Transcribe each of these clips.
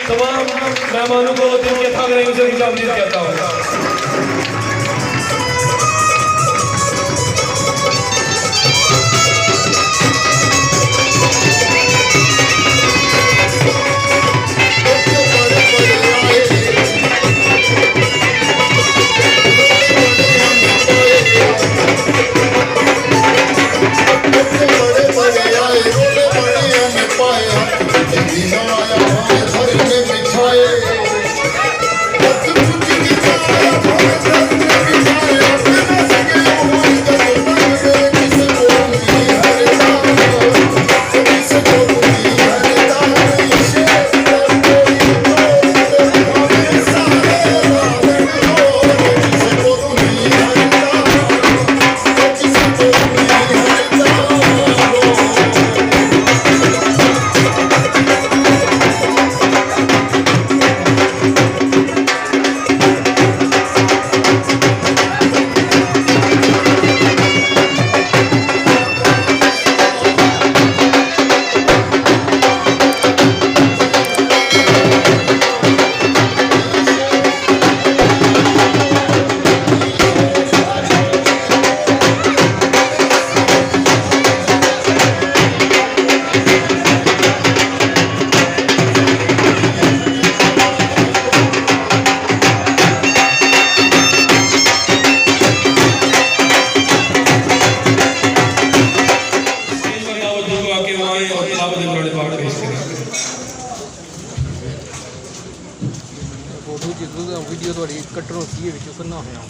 तमाम मेहमानों को दिल के थाक रही से खुशामदीद कहता हूँ।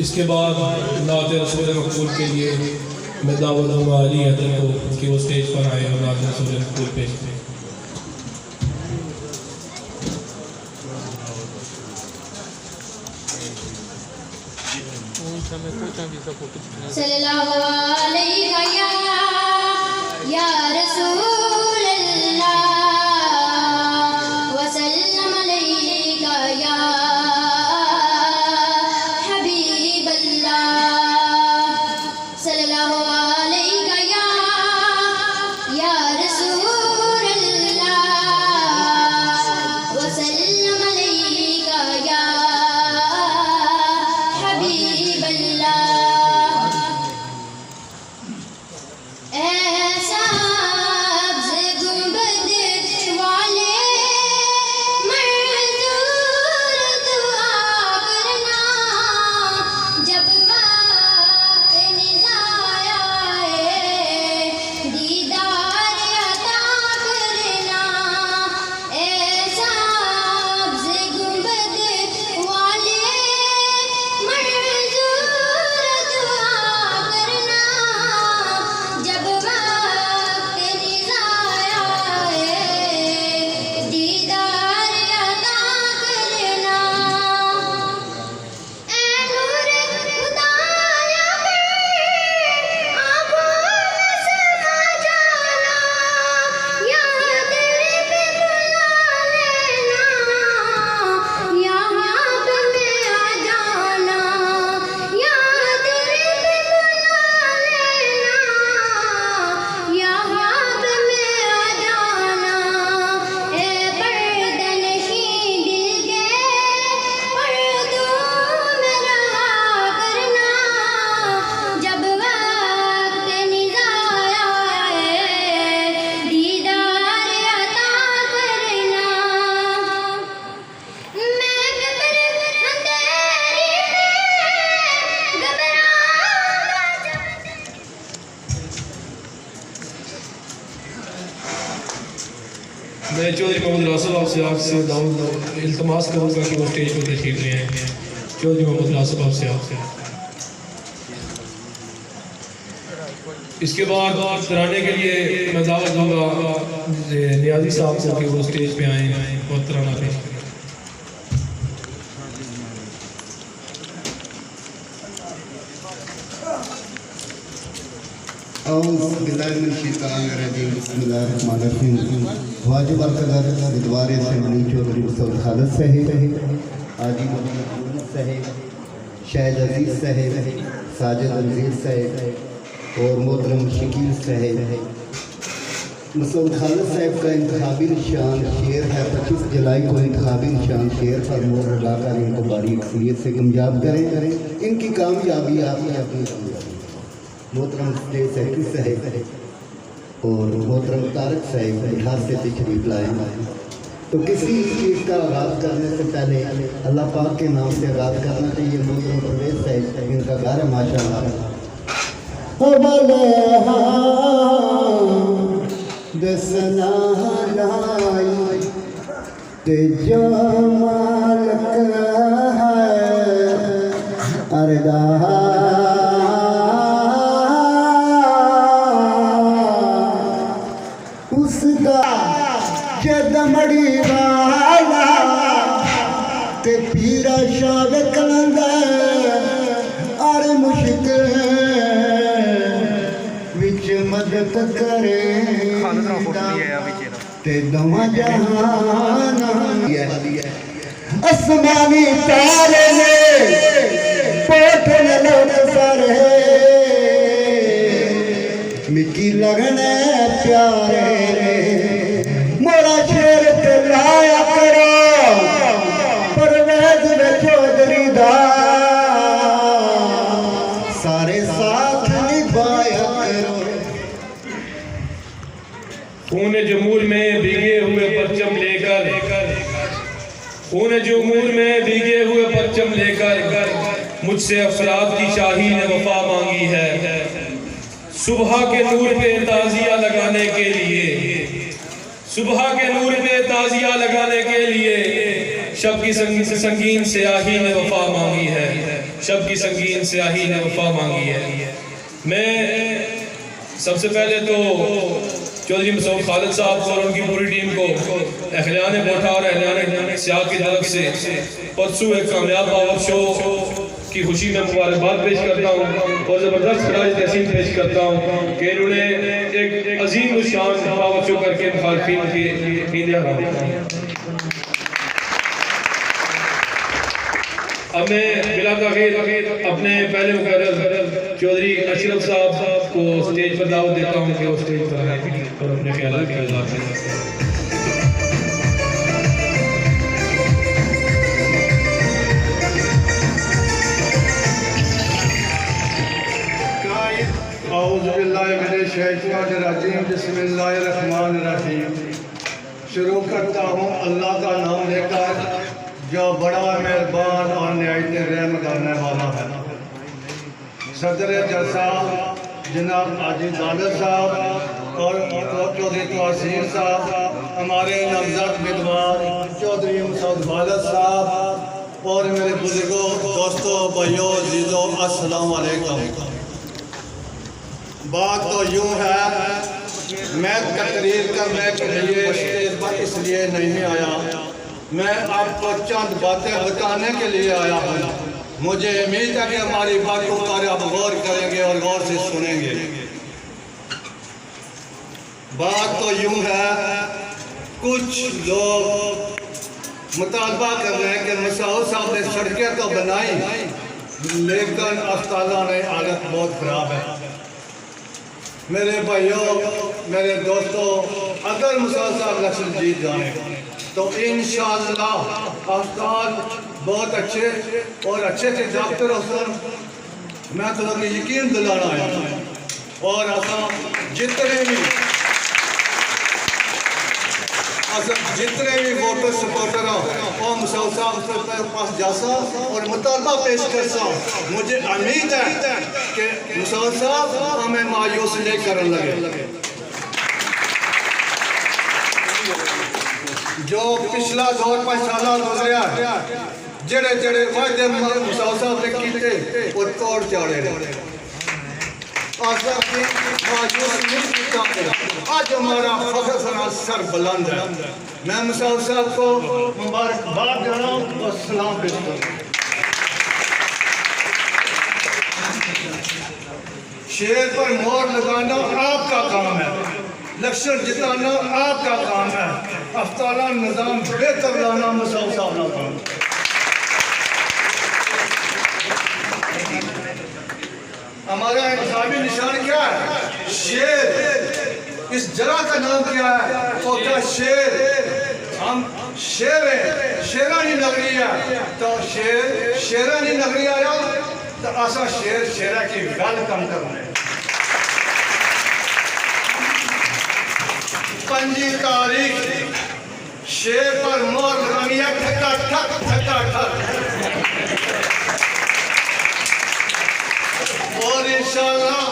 इसके बाद नात रसूल मकबूल के लिए मैं दावत दूँगा अली हैदर को कि वो स्टेज पर आए और नात रसूल मकबूल पेश करें। सल्लल्लाहु अलैहि या रसूल अल्लाह वसल्लम अलैका या हबीब अल्लाह सल्लल्लाहु अलैहि या रसूल अल्लाह वसल्लम अलैका या हबीब अल्लाह। मैं चौधरी मोहम्मद रासिफ आपसे इल्तमास करूँगा कि वो स्टेज पर तशरीफ ले आए। चौधरी मोहम्मद रासिफ आपसे इसके बाद तराने के लिए मैं दावत दूँगा नियाजी साहब को कि वो स्टेज पे आए और तराना पेश करें। वाजिब अलकदर बुधवार असेंबली चौधरी मुस्तफा खालिद साहिब, आजी मोहम्मद साहिब, शाहिद अजीज साहिब, साजिद अजीज साहिब और मोहतरम शकील साहिब। मुस्तफा खालिद साहिब का इंतखाबी निशान शेर है। 25 जुलाई को इंतखाबी निशान शेर पर मोहर लगाकर इनको बारी अक्सरियत से कामयाब करें। इनकी कामयाबी आपकी अपनी मोहतरम स्टेज सेक्रेटरी साहिब और मोहतरम तारक साहिब बिहार से तशरीफ लाए। तो किसी चीज़ का आगाज़ करने से पहले अल्लाह पाक के नाम से आगाज़ करना चाहिए। मोहतरम परवेज साहिब इनका घर है माशाअल्लाह। दमड़ी वाला ते पीरा शाग कलंदर और मुश्किल विच मदद करे ते दवा जहान आसमानी तारे ने पोठन लोग सारे मिकी लगने प्यारे मोरा शेर ते लाया करो परवेज में चौधरी दा सारे साथ निभा खून जमूर में भीगे हुए परचम लेकर, खून जमूर में भीगे हुए परचम लेकर मुझसे अफराद की शाही ने वफा मांगी है। सुबह के नूर पे ताजिया लगाने के लिए, सुबह के नूर पे ताजिया लगाने के लिए शब की संगीन स्याही ने वफा मांगी है, शब की संगीन स्याही ने वफा मांगी है। मैं सबसे पहले तो चौधरी मसूद खालिद साहब और उनकी पूरी टीम को अहलियान कोठा और अहलियान सियाह की तरफ से परसों एक कामयाब पावर शो की खुशी में मुबारकबाद पेश करता हूँ और ज़बरदस्त खराज तहसीन पेश करता हूँ कि इन्होंने एक अजीम शान पावर शो करके मुखालफिन की नींद। अब मैं बिला ताखीर अपने पहले मुकर्रर चौधरी अशरफ साहब को स्टेज पर दावत देता हूँ कि वो स्टेज पर आए और अपने ख्यालात का इज़हार करें। बिस्मिल्लाहिर्रहमानिर्रहीम। शुरू करता हूँ अल्लाह का नाम लेकर जो बड़ा मेहरबान और निहायत रहम करने वाला है। सदर जलसा जनाब आजिज दादर साहब और चौधरी तवासीर साहब, हमारे नामजद उम्मीदवार चौधरी मसूद खालिद साहब और मेरे बुजुर्गों, दोस्तों, भाइयों, अजीज़ों, अस्सलाम वालेकुम। बात तो यूँ है, मैं तकरीर करने के लिए स्टेज पर इसलिए नहीं आया, मैं आपको चंद बातें बताने के लिए आया हूँ। मुझे उम्मीद है कि हमारी बातों पर आप गौर करेंगे और गौर से सुनेंगे। बात तो यूँ है, कुछ लोग मुतालबा कर रहे हैं कि मसूद साहब ने सड़कें तो बनाई लेकिन अस्पतालों में हालत बहुत ख़राब है। मेरे भाइयों, मेरे दोस्तों, अगर मसूद साहब इलेक्शन जीत जाए तो इंशाअल्लाह अस्पताल बहुत अच्छे और अच्छे से डॉक्टर अफसर मैं तो यकीन दिलाना है और जितने भी वोटर सपोर्टर और मसूद साहब के पास जासा और मुतालबा पेश करसा, मुझे उम्मीद है कि मसूद साहब हमें मायूस नहीं करने लगे। जो पिछला 2-5 साल गुजरिया जेड़े जेड़े वादे मसूद साहब ने किए वो तोड़ चाड़े आज हमारा फखर सर बुलंद है। मैं मसूद साहब को मुबारकबाद देना और सलाम पेश करता हूँ। शेर पर मोहर लगाना आपका काम है, इलेक्शन जिताना आपका काम है, अस्पताल निज़ाम बेहतर लाना मसूद साहब का काम है। हमारा इंतखाबी निशान क्या है? शेर। इस जगह का नाम क्या है? कोटा शेर। हम शेर हैं, शेरानी नगरी है तो शेर शेरानी नगरी आया तो असा शेर शेरा की गल कम करना। 5 तारीख शेर पर मोहर लगानी है, ठका ठक ठका ठक। और इंशाअल्लाह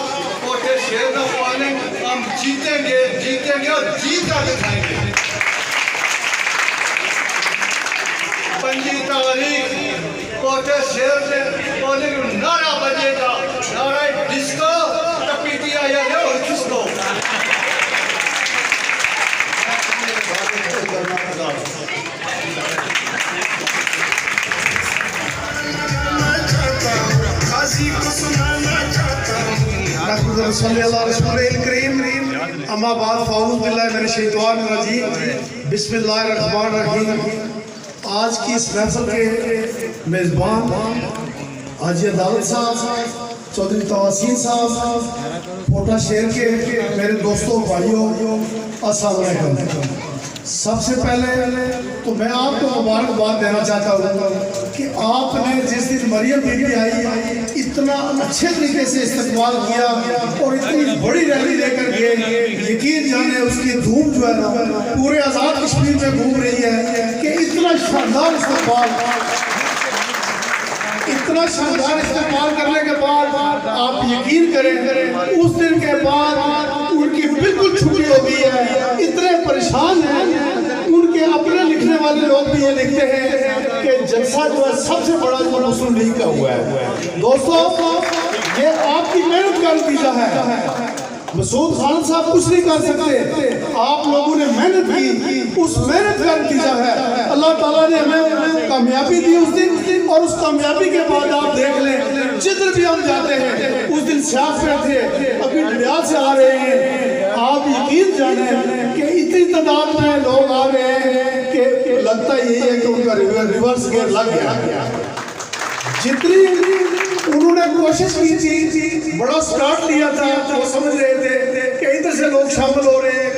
कोटे शेर का पाने हम जीतेंगे जीतेंगे और जीत कर दिखाएंगे। 5 तारीख कोटे शेर से पोलिंग नारा बजेगा, नारा डिस्को टपीटिया या और किसको आज की इस महफिल के मेज़बान हाजी अदालत साहब, चौधरी तवासीर साहब, कोटा शेर के मेरे दोस्तों, भाइयों, अस्सलाम वालेकुम। सबसे पहले तो मैं आपको मुबारकबाद देना चाहता हूँ कि आपने जिस दिन मरियम बीबी आई इतना अच्छे तरीके से इस्तेमाल किया और इतनी बड़ी रैली लेकर ये यकीन जाने उसकी धूम जो है ना पूरे आज़ाद कश्मीर में घूम रही है कि इतना शानदार इस्तेमाल करने के बाद आप यकीन करें उस दिन के बाद उनकी बिल्कुल छुट्टी हो गई है। इतने परेशान हैं, उनके अपने लिखने वाले लोग भी ये लिखते हैं कि जलसा जो है सबसे बड़ा जो मुस्लिम लीग का हुआ है। दोस्तों, ये आपकी मेहनत का नतीजा है। मसूद खान साहब कुछ नहीं कर सकते, आप लोगों ने मेहनत की, उस मेहनत का नतीजा है। अल्लाह ताला ने हमें कामयाबी दी उस दिन, और उस कामयाबी के बाद आप देख लें जिधर भी हम जाते हैं उस दिन सियाफ में थे, अभी रियाद से आ रहे हैं। आप यकीन जाने कि इतनी तादाद में लोग आ रहे हैं कि लगता यही है कि उनका रिवर्स गियर लग गया। जितनी उन्होंने कोशिश की थी, बड़ा स्टार्ट लिया था, वो समझ रहे थे कि इधर से लोग शामिल हो रहे हैं।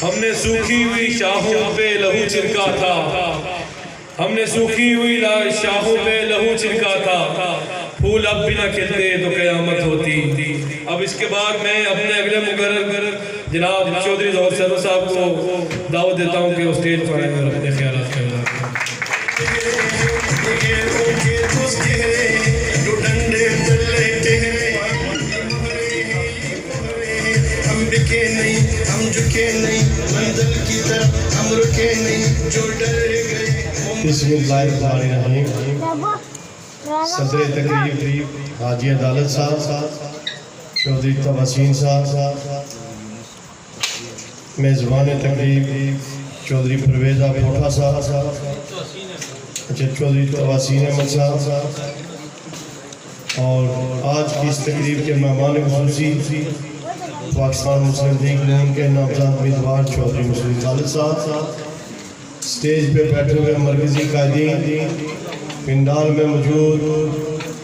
हमने सूखी हुई शाहों पे लहू छिड़का था, हमने सूखी हुई शाहों पे लहू छिड़का था, फूल अब भी ना खिलते तो क़यामत होती। अब इसके बाद मैं अपने अगले मुकर्रर जनाब चौधरी ज़ौहर सरवर साहब को दावत देता हूँ कि वो स्टेज पर आएँ और अपने ख्याल करना। हम बिके नहीं, हम झुके नहीं, मंजिल की तरफ हम रुके नहीं, जो डर गए। बिस्मिल्लाहिर्रहमानिर्रहीम। सदर तकरीब हाजी अदालत साहब, चौधरी तवासीन साहब, मेज़बान तकरीब चौधरी परवेज़ पोठा साहब, अच्छा चौधरी तवासीन अहमद साहब, और आज की इस तकरीब के मेहमान खुसूसी पाकिस्तान मुस्लिम लीग नून के नामज़द उम्मीदवार चौधरी मुस्लिम खालिद साहब, स्टेज पे बैठे हुए मरकज़ी कायदीन, पिंडाल में मौजूद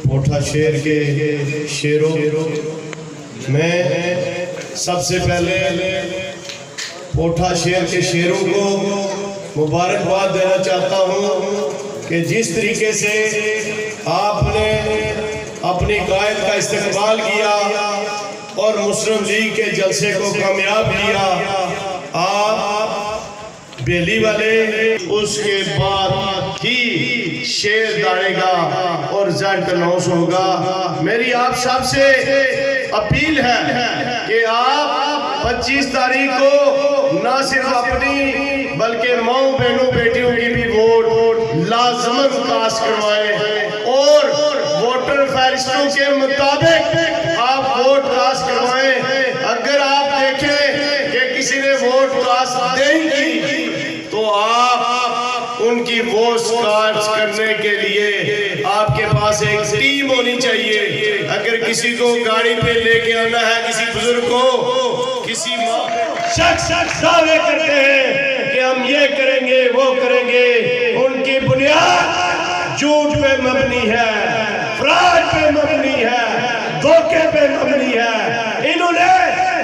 पोठा शेर के शेरों, मैं सबसे पहले पोठा शेर के शेरों को मुबारकबाद देना चाहता हूँ कि जिस तरीके से आपने अपनी कायद का इस्तेमाल किया और मुस्लिम लीग के जलसे को कामयाब किया। आप बेली वाले उसके बाद ही शेर दाड़ेगा और रिजल्ट अनाउंस होगा। मेरी आप सबसे अपील है कि आप 25 तारीख को ना सिर्फ अपनी बल्कि माओ बहनों बेटियों की भी वोट लाजमन कास्ट करवाएं और वोटर फहरिस्तों के मुताबिक आप वोट कास्ट करवाएं। अगर आप देखें कि किसी ने वोट कास्ट नहीं की तो आप उनकी वोट कास्ट करने के लिए आपके पास एक टीम होनी चाहिए। अगर किसी को गाड़ी पे लेके आना है, किसी बुजुर्ग को, किसी शख्स दावे करते हैं कि हम ये करेंगे वो करेंगे, उनकी बुनियाद झूठ पे मबनी है, फ्रॉड पे मबनी है, धोखे पे मबनी है। इन्होंने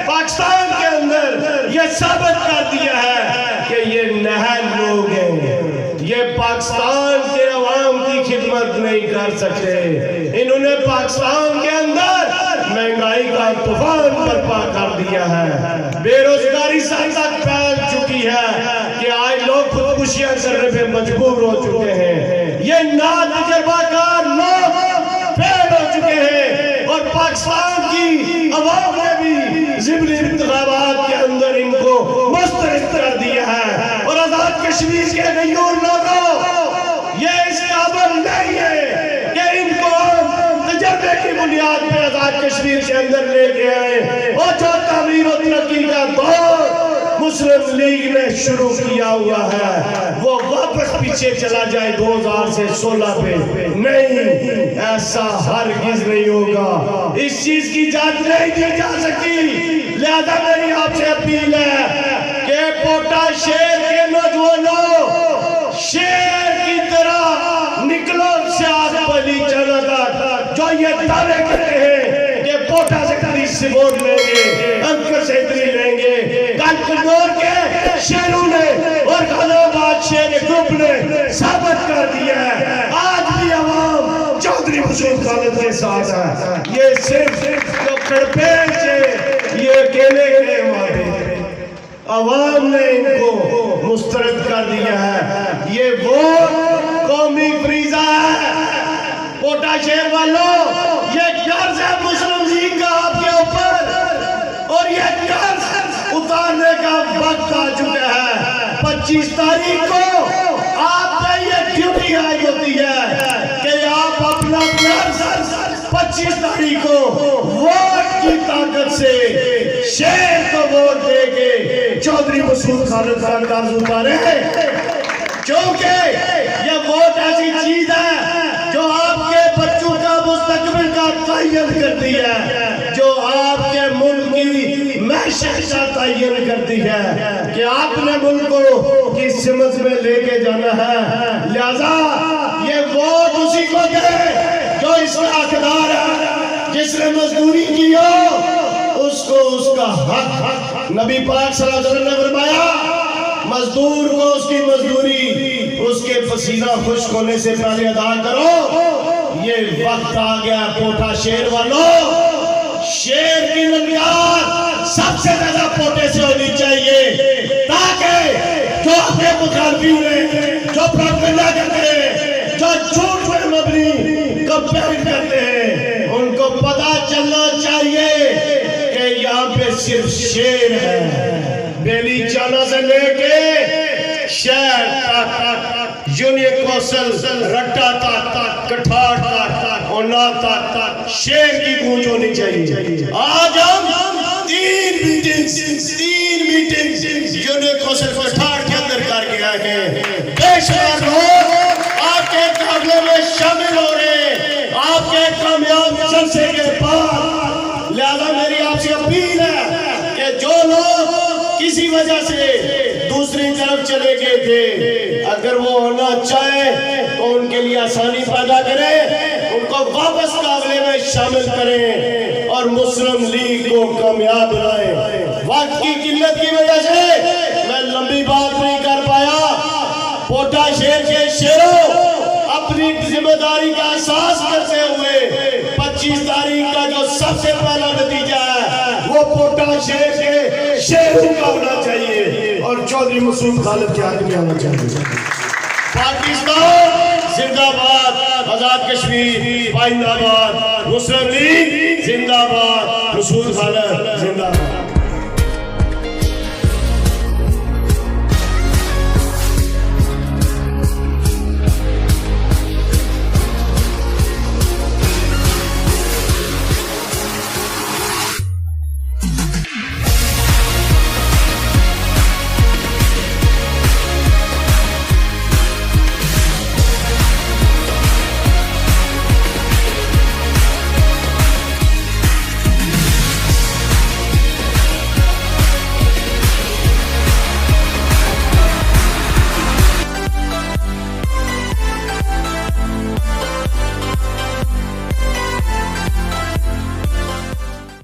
पाकिस्तान के अंदर ये साबित कर दिया है कि ये नहल लोग हैं, ये पाकिस्तान के अवाम की खिदमत नहीं कर सकते। इन्होंने पाकिस्तान के अंदर महंगाई का तूफान बर्पा कर दिया है, बेरोजगारी तक फैल चुकी है कि आज लोग खुदकुशियां करने पे मजबूर हो चुके हैं। ये नातजुर्बाकार लोग फेल हो चुके हैं और पाकिस्तान की अवाम ने भी ज़िमनी इंतखाबात के अंदर इनको मुस्तरद कर दिया है। और आजाद कश्मीर के गयूर लोगों, ये इस काबिल नहीं है कि इनको तजर्बे की बुनियाद पे आजाद कश्मीर के अंदर लेके आए। और जो तमीर और तरक्की का दौर मुस्लिम लीग ने शुरू किया हुआ है वो वापस पीछे चला जाए 2016 पे, नहीं, ऐसा हरगिज नहीं होगा। इस चीज की जांच नहीं की जा सकती। लिहाजा मेरी आपसे अपील है कि पोटा शेर के नौजवानों, शेर की तरह निकलो सियासत वाली जगह जो ये दावे करते हैं कि पोटा से कभी सिबोर लेंगे, अंकर से इतनी लेंगे, कल के शेरों ने और गाजियाबाद शेर ग्रुप ने साबित कर दिया है। आज भी अवाम चौधरी मुस्लिम खालिद के साथ है। ये सिर्फ तड़पें से ये अकेले गए वहां पे, अवाम ने इनको मुस्तरद कर दिया है। ये वो कौमी फरीजा है कोटा शहर वालों, ये कर्ज है मुस्लिम लीग का आपके ऊपर, और ये कर्ज उतारने का वक्त आ चुका है। 25 तारीख को आप पे ये ड्यूटी आई होती है कि आप अपना कर्ज 25 तारीख को वोट की ताकत से शेर को वोट देके चौधरी मसूद खालिद खान कर्ज उतारे, क्योंकि ये वोट ऐसी चीज है जो आपके बच्चों का मुस्तकबिल का तयन करती है, जो आपके मुल्क की मैशत का तयन करती है कि आपने मुल्क को किस समझ में लेके जाना है। लिहाजा ये वोट उसी को दे जो इसका हकदार है, जिसने मजदूरी की हो उसको उसका हक। नबी पाक सल्लल्लाहु अलैहि वसल्लम ने फरमाया मजदूर को उसकी मजदूरी उसके पसीना खुश्क होने से पहले अदा करो। ये वक्त आ गया कोटा शेर वालों, शेर की ललकार सबसे ज्यादा पोटे से होनी चाहिए, ताकि जो अपने मुखालफिन ने जो प्रोपेगेंडा करते हैं, जो झूठ पर मबनी कंपेयर करते हैं, उनको पता चलना चाहिए कि यहाँ पे सिर्फ शेर है। बेली चाना से लेके शहर तक, यूनियन कौशल रट्टा तक, कठार तक, ओना तक शेर की गूंज होनी चाहिए। आज हम तीन मीटिंग यूनियन कौशल कठार के अंदर करके आए हैं। बेशुमार लोग आपके काबले में शामिल हो रहे हैं आपके कामयाब जलसे के बाद। लिहाजा मेरी आपसे अपील है कि जो लोग किसी वजह से दूसरी तरफ चले गए थे, अगर वो होना चाहे तो उनके लिए आसानी पैदा करें, उनको वापस काबले में शामिल करें और मुस्लिम लीग को कामयाब बनाएं। वक्त की किल्लत की वजह से मैं लंबी बात नहीं कर पाया। कोटा शहर के शेरों अपनी जिम्मेदारी का एहसास करते हुए 25 तारीख का जो सबसे पहला नतीजा है वो कोटा शहर के शेरों का होना चाहिए और चौधरी मसूद खालिद के हक में आना चाहिए। पाकिस्तान जिंदाबाद, आजाद कश्मीर जिंदाबाद, मुस्लिम लीग जिंदाबाद, मसूद खालिद जिंदाबाद।